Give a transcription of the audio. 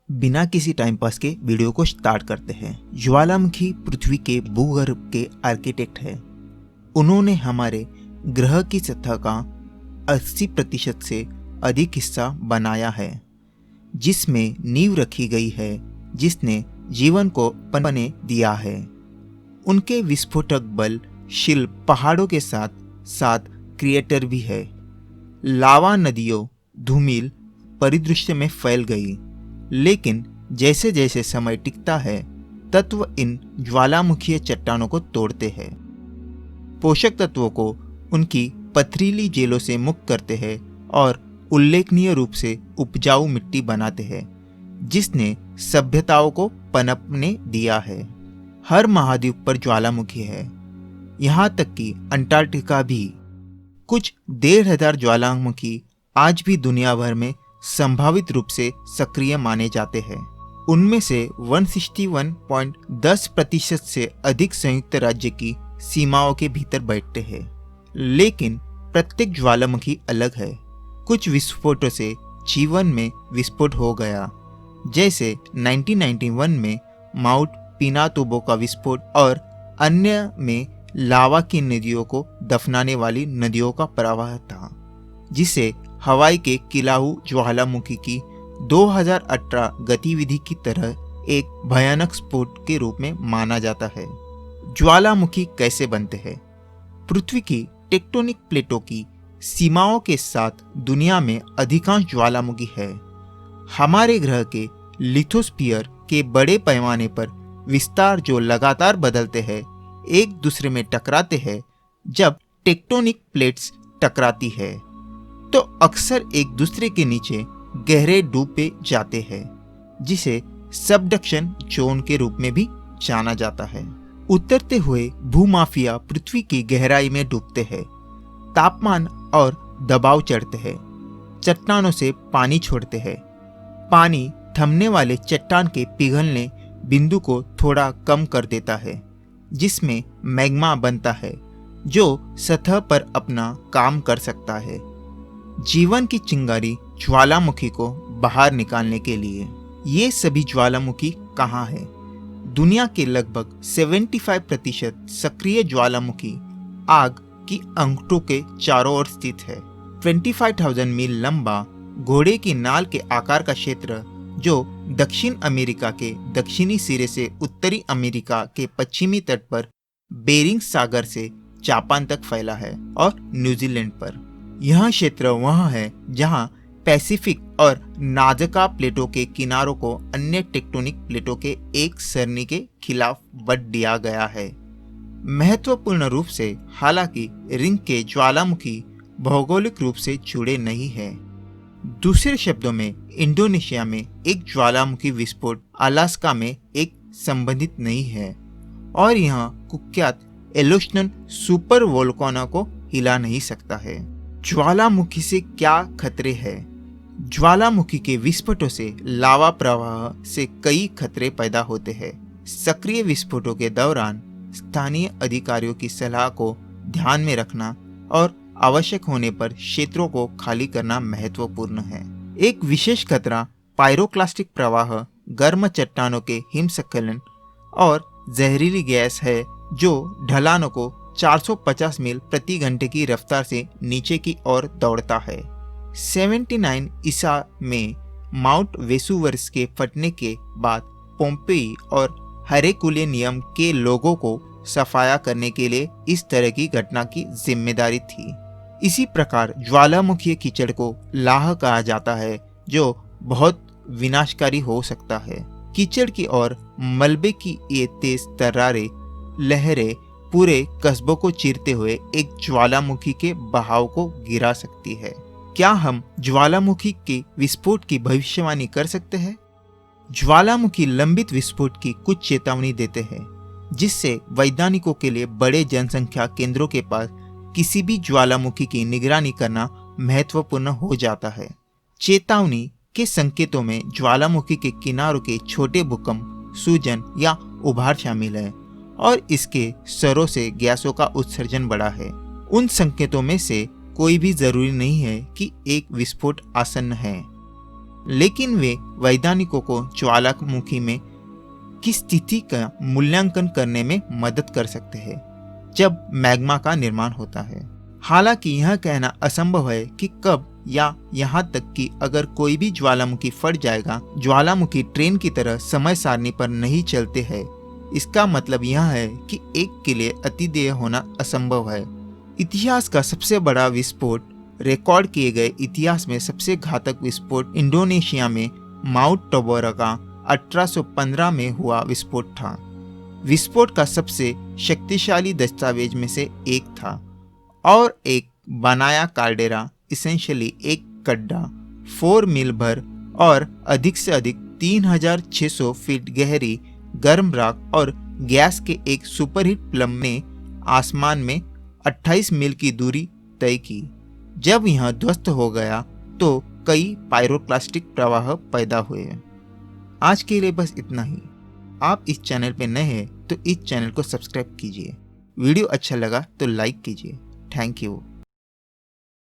बिना किसी time pass के वीडियो को स्टार्ट करते हैं। ज्वालामुखी पृथ्वी के भूगर्भ के आर्किटेक्ट है। उन्होंने हमारे ग्रह की सतह का 80% से अधिक हिस्सा बनाया है, जिसमें नींव रखी गई है, जिसने जीवन को पनपने दिया है। उनके विस्फोटक बल शिल्प पहाड़ों के साथ साथ क्रिएटर भी है। लावा नदियों धूमिल परिदृश्य में फैल गई, लेकिन जैसे जैसे समय टिकता है तत्व इन ज्वालामुखीय चट्टानों को तोड़ते हैं, पोषक तत्वों को उनकी पथरीली जेलों से मुक्त करते हैं और उल्लेखनीय रूप से उपजाऊ मिट्टी बनाते हैं, जिसने सभ्यताओं को पनपने दिया है। हर महाद्वीप पर ज्वालामुखी है, यहाँ तक कि अंटार्कटिका भी। कुछ 1,500 ज्वालामुखी आज भी दुनिया भर में संभावित रूप से सक्रिय माने जाते हैं। उनमें से 161.10% से अधिक संयुक्त राज्य की सीमाओं के भीतर बैठते हैं, लेकिन प्रत्येक ज्वालामुखी अलग है। कुछ विस्फोटों से जीवन में विस्फोट हो गया, जैसे 1991 में माउंट पिनातुबो का विस्फोट और अन्य में लावा की नदियों को दफनाने वाली नदियों का प्रवाह था, जिसे हवाई के किलाहू ज्वालामुखी की 2018 गतिविधि की तरह एक भयानक स्फोट के रूप में माना जाता है। ज्वालामुखी कैसे बनते हैं? पृथ्वी की टेक्टोनिक प्लेटों की सीमाओं के साथ दुनिया में अधिकांश ज्वालामुखी है। हमारे ग्रह के लिथोस्फीयर के बड़े पैमाने पर विस्तार जो लगातार बदलते हैं, एक दूसरे में टकराते हैं। जब टेक्टोनिक प्लेट्स टकराती है तो अक्सर एक दूसरे के नीचे गहरे डूबे जाते हैं, जिसे सबडक्शन जोन के रूप में भी जाना जाता है। उतरते हुए भूमाफिया पृथ्वी की गहराई में डूबते हैं, तापमान और दबाव चढ़ते हैं, चट्टानों से पानी छोड़ते हैं। पानी थमने वाले चट्टान के पिघलने बिंदु को थोड़ा कम कर देता है, जिसमें मैग्मा बनता है, जो सतह पर अपना काम कर सकता है। जीवन की चिंगारी ज्वालामुखी को बाहर निकालने के लिए। ये सभी ज्वालामुखी कहाँ है? दुनिया के लगभग 75% सक्रिय ज्वालामुखी आग की अंगूठों के चारों ओर स्थित है। 25,000 मील लंबा घोड़े की नाल के आकार का क्षेत्र, जो दक्षिण अमेरिका के दक्षिणी सिरे से उत्तरी अमेरिका के पश्चिमी तट पर बेरिंग सागर से जापान तक फैला है और न्यूजीलैंड पर। यह क्षेत्र वह है जहां पैसिफिक और नाजका प्लेटों के किनारों को अन्य टेक्टोनिक प्लेटों के एक सरणी के खिलाफ बट दिया गया है। महत्वपूर्ण रूप से, हालांकि रिंग के ज्वालामुखी भौगोलिक रूप से जुड़े नहीं हैं। दूसरे शब्दों में, इंडोनेशिया में एक ज्वालामुखी विस्फोट अलास्का में एक संबंधित नहीं है, और यह कुख्यात येलोस्टोन सुपर वोल्केनो को हिला नहीं सकता है। ज्वालामुखी से क्या खतरे हैं? ज्वालामुखी के विस्फोटों से लावा प्रवाह से कई खतरे पैदा होते हैं। सक्रिय विस्फोटों के दौरान स्थानीय अधिकारियों की सलाह को ध्यान में रखना और आवश्यक होने पर क्षेत्रों को खाली करना महत्वपूर्ण है। एक विशेष खतरा पायरोक्लास्टिक प्रवाह, गर्म चट्टानों के हिमस्खलन और जहरीली गैस है, जो ढलानों को 450 मील प्रति घंटे की रफ्तार से नीचे की ओर दौड़ता है। 79 ईसा में माउंट वेसुवियस के फटने के बाद पोम्पेई और हरेकुलेनियम के लोगों को सफाया करने के लिए इस तरह की घटना की जिम्मेदारी थी। इसी प्रकार ज्वालामुखी कीचड़ को लाह कहा जाता है, जो बहुत विनाशकारी हो सकता है। कीचड़ की और मलबे की ये तेज तर्रारें लहरें पूरे कस्बों को चीरते हुए एक ज्वालामुखी के बहाव को गिरा सकती है। क्या हम ज्वालामुखी के विस्फोट की भविष्यवाणी कर सकते हैं? ज्वालामुखी लंबित विस्फोट की कुछ चेतावनी देते हैं, जिससे वैज्ञानिकों के लिए बड़े जनसंख्या केंद्रों के पास किसी भी ज्वालामुखी की निगरानी करना महत्वपूर्ण हो जाता है। चेतावनी के संकेतों में ज्वालामुखी के किनारों के छोटे भूकंप, सूजन या उभार शामिल है, और इसके सरों से गैसों का उत्सर्जन बढ़ा है। उन संकेतों में से कोई भी जरूरी नहीं है कि एक विस्फोट आसन्न है। लेकिन वे वैज्ञानिकों को ज्वालामुखी में की स्थिति का मूल्यांकन करने में मदद कर सकते हैं जब मैग्मा का निर्माण होता है। हालांकि यह कहना असंभव है कि कब या यहाँ तक कि अगर कोई भी ज्वालामुखी फट जाएगा। ज्वालामुखी ट्रेन की तरह समय सारणी पर नहीं चलते हैं। इसका मतलब यह है कि एक के लिए अतिदेय होना असंभव है। इतिहास का सबसे बड़ा विस्फोट, रिकॉर्ड किए गए इतिहास में सबसे घातक विस्फोट इंडोनेशिया में माउंट टोबोरा का 1815 में हुआ विस्फोट था। विस्फोट का सबसे शक्तिशाली दस्तावेज में से एक था और एक बनाया कार्डेरा इसेंशियली एक गड्ढा 4 मील भर और अधिक से अधिक 3600 फीट गहरी गर्म राख और गैस के एक सुपरहीट प्लम ने आसमान में 28 मील की दूरी तय की। जब यह ध्वस्त हो गया तो कई पायरोक्लास्टिक प्रवाह पैदा हुए। आज के लिए बस इतना ही। आप इस चैनल पे नए हैं तो इस चैनल को सब्सक्राइब कीजिए। वीडियो अच्छा लगा तो लाइक कीजिए। Thank you.